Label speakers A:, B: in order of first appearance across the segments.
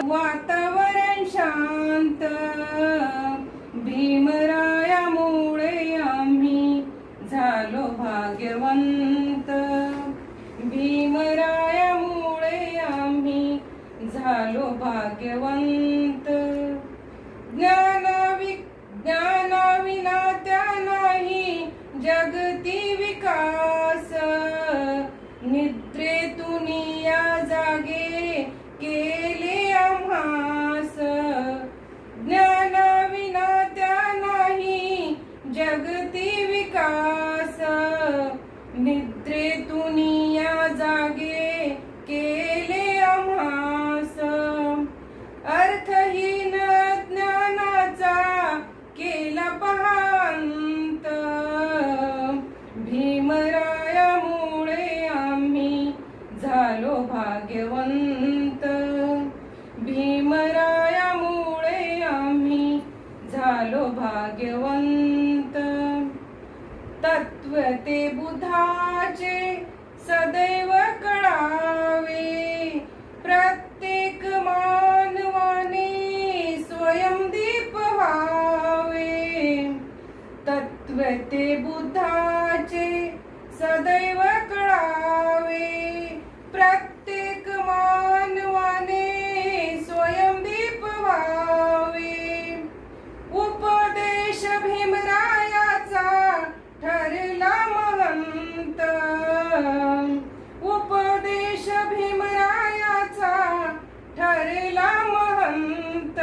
A: वातावरण शांत, भीमरायामुळे आम्ही झालो भाग्यवंत, भीमरायामुळे आम्ही झालो भाग्यवंत. ज्ञानाविना त्या नाही जगती विकास, निद्रेतून या जागे केले आम्हास. ज्ञानाविना त्या नाही जगती विकास, निद्रेतून या जागे केले आम्हास. अर्थहीन ज्ञानाचा केला पहांत, भीमरायामुळे आम्ही झालो भाग्यवंत, भीमरायामुळे आम्ही झालो भाग्यवंत. तत्व ते बुद्धाचे सदैव कळावे, प्रत्येक मानवाने स्वयंदीप व्हावे. तत्व ते बुद्धाचे सदैव कळावे, प्रत्येक मानवाने स्वयंदीप व्हावे. उपदेश भीमरायाचा ठरला महंत, उपदेश भीमरायाचा ठरला महंत.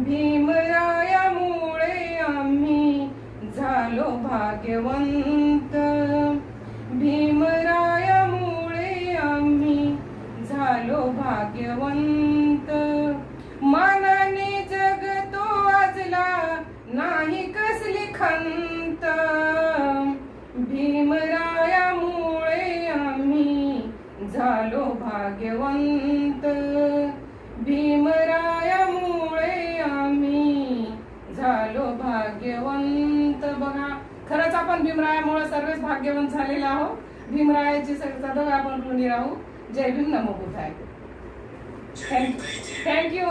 A: भीमरायामुळे आम्ही झालो भाग्यवंत, भीमरायामुळे आम्ही झालो भाग्यवंत. मानाने जगतो आजला नाही कसली खंत, भीमरायामुळे आम्ही झालो भाग्यवंत, भीमरायामुळे आम्ही झालो भाग्यवंत. बघा, खरंच आपण भीमरायामुळे सर्वच भाग्यवंत झालेलो आहोत. भीमरायाची सदैव आपण ऋणी राहू. जय भीम, नमो बुद्धाय. थँक्यू.